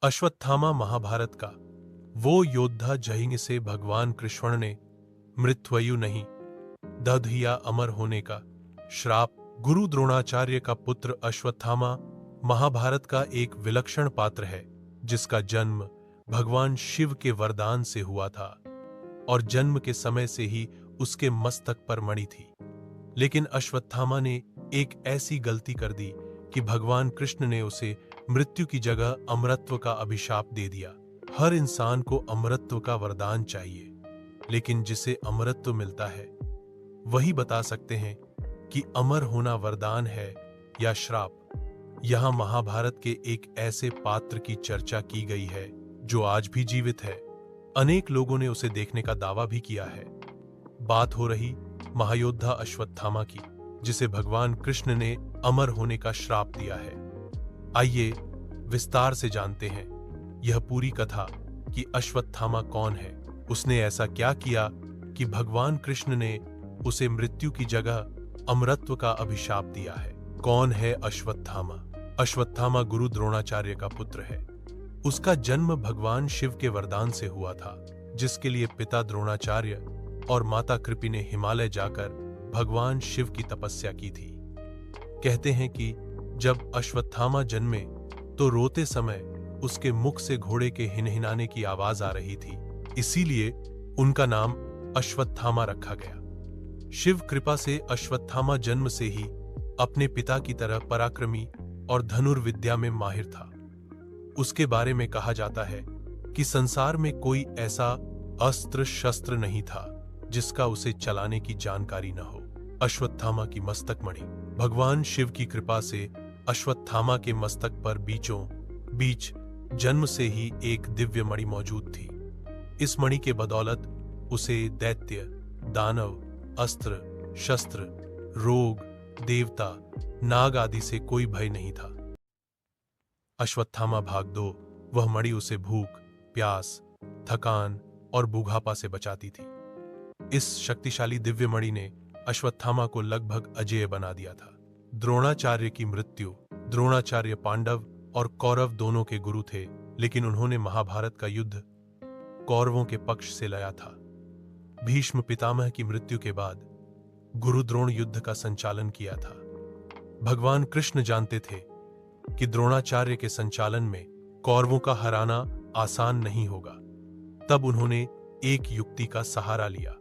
अश्वत्थामा महाभारत का वो योद्धा जिसे भगवान कृष्ण ने मृत्युवयु नहीं दधिया अमर होने का श्राप। गुरु द्रोणाचार्य का पुत्र अश्वत्थामा महाभारत का एक विलक्षण पात्र है, जिसका जन्म भगवान शिव के वरदान से हुआ था और जन्म के समय से ही उसके मस्तक पर मणि थी। लेकिन अश्वत्थामा ने एक ऐसी गलती कर दी कि भगवान कृष्ण ने उसे मृत्यु की जगह अमरत्व का अभिशाप दे दिया। हर इंसान को अमरत्व का वरदान चाहिए, लेकिन जिसे अमरत्व मिलता है वही बता सकते हैं कि अमर होना वरदान है या श्राप। यहां महाभारत के एक ऐसे पात्र की चर्चा की गई है जो आज भी जीवित है। अनेक लोगों ने उसे देखने का दावा भी किया है। बात हो रही महायोद्धा अश्वत्थामा की, जिसे भगवान कृष्ण ने अमर होने का श्राप दिया है। आइए विस्तार से जानते हैं यह पूरी कथा कि अश्वत्थामा कौन है, उसने ऐसा क्या किया कि भगवान कृष्ण ने उसे मृत्यु की जगह अमरत्व का अभिशाप दिया है। कौन है अश्वत्थामा? अश्वत्थामा गुरु द्रोणाचार्य का पुत्र है। उसका जन्म भगवान शिव के वरदान से हुआ था, जिसके लिए पिता द्रोणाचार्य और माता कृपि ने हिमालय जाकर भगवान शिव की तपस्या की थी। कहते हैं कि जब अश्वत्थामा जन्मे तो रोते समय उसके मुख से घोड़े के हिनहिनाने की आवाज आ रही थी, इसीलिए उनका नाम अश्वत्थामा रखा गया। शिव कृपा से अश्वत्थामा जन्म से ही अपने पिता की तरह पराक्रमी और धनुर्विद्या में माहिर था। उसके बारे में कहा जाता है कि संसार में कोई ऐसा अस्त्र शस्त्र नहीं था जिसका उसे चलाने की जानकारी न हो। अश्वत्थामा की मस्तक मणि। भगवान शिव की कृपा से अश्वत्थामा के मस्तक पर बीचों बीच जन्म से ही एक दिव्य मणि मौजूद थी। इस मणि के बदौलत उसे दैत्य, दानव, अस्त्र शस्त्र, रोग, देवता, नाग आदि से कोई भय नहीं था। अश्वत्थामा भाग 2। वह मणि उसे भूख, प्यास, थकान और बुढ़ापा से बचाती थी। इस शक्तिशाली दिव्य मणि ने अश्वत्थामा को लगभग अजेय बना दिया था। द्रोणाचार्य की मृत्यु। द्रोणाचार्य पांडव और कौरव दोनों के गुरु थे, लेकिन उन्होंने महाभारत का युद्ध कौरवों के पक्ष से लड़ा था। भीष्म पितामह की मृत्यु के बाद गुरु द्रोण युद्ध का संचालन किया था। भगवान कृष्ण जानते थे कि द्रोणाचार्य के संचालन में कौरवों का हराना आसान नहीं होगा। तब उन्होंने एक युक्ति का सहारा लिया।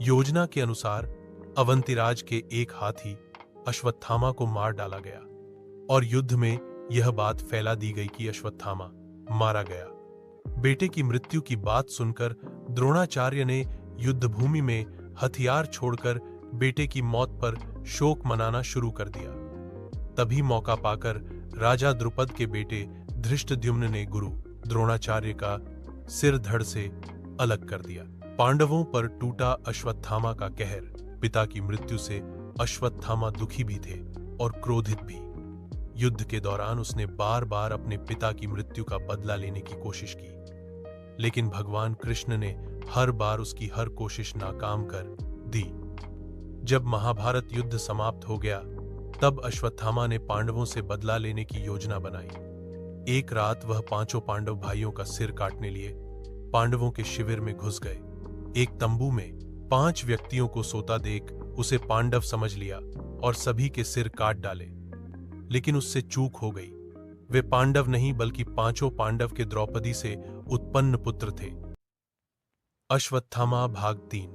योजना के अनुसार अवंतिराज के एक हाथी अश्वत्थामा को मार डाला गया और युद्ध में यह बात फैला दी गई कि अश्वत्थामा मारा गया। बेटे की मृत्यु की बात सुनकर द्रोणाचार्य ने युद्धभूमि में हथियार छोड़कर बेटे की मौत पर शोक मनाना शुरू कर दिया। तभी मौका पाकर राजा द्रुपद के बेटे धृष्टद्युम्न ने गुरु द्रोणाचार्य का सिर धड़ से अलग कर दिया। पांडवों पर टूटा अश्वत्थामा का कहर। पिता की मृत्यु से अश्वत्थामा दुखी भी थे और क्रोधित भी। युद्ध के दौरान उसने बार बार अपने पिता की मृत्यु का बदला लेने की कोशिश की, लेकिन भगवान कृष्ण ने हर बार उसकी हर कोशिश नाकाम कर दी। जब महाभारत युद्ध समाप्त हो गया, तब अश्वत्थामा ने पांडवों से बदला लेने की योजना बनाई। एक रात वह पांचों पांडव भाइयों का सिर काटने लिए पांडवों के शिविर में घुस गए। एक तंबू में 5 व्यक्तियों को सोता देख उसे पांडव समझ लिया और सभी के सिर काट डाले, लेकिन उससे चूक हो गई। वे पांडव नहीं बल्कि पांचों पांडव के द्रौपदी से उत्पन्न पुत्र थे। अश्वत्थामा भाग 3।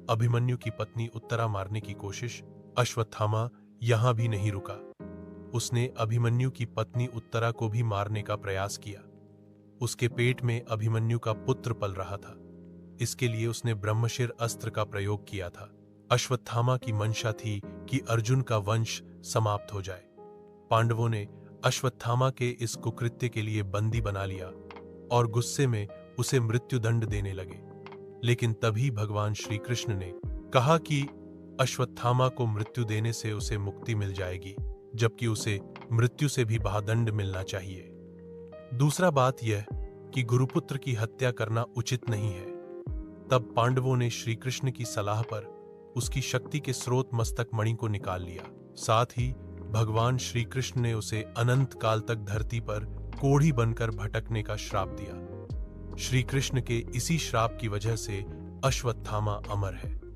अभिमन्यु की पत्नी उत्तरा मारने की कोशिश। अश्वत्थामा यहां भी नहीं रुका। उसने अभिमन्यु की पत्नी उत्तरा को भी मारने का प्रयास किया। उसके पेट में अभिमन्यु का पुत्र पल रहा था, इसके लिए उसने ब्रह्मशिर अस्त्र का प्रयोग किया था। अश्वत्थामा की मंशा थी कि अर्जुन का वंश समाप्त हो जाए। पांडवों ने अश्वत्थामा के इस कुकृत्य के लिए बंदी बना लिया और गुस्से में उसे मृत्युदंड देने लगे। लेकिन तभी भगवान श्री कृष्ण ने कहा कि अश्वत्थामा को मृत्यु देने से उसे मुक्ति मिल जाएगी, जबकि उसे मृत्यु से भी महादंड मिलना चाहिए। दूसरा बात यह कि गुरुपुत्र की हत्या करना उचित नहीं है। तब पांडवों ने श्री कृष्ण की सलाह पर उसकी शक्ति के स्रोत मस्तक मणि को निकाल लिया। साथ ही भगवान श्री कृष्ण ने उसे अनंत काल तक धरती पर कोढ़ी बनकर भटकने का श्राप दिया। श्री कृष्ण के इसी श्राप की वजह से अश्वत्थामा अमर है।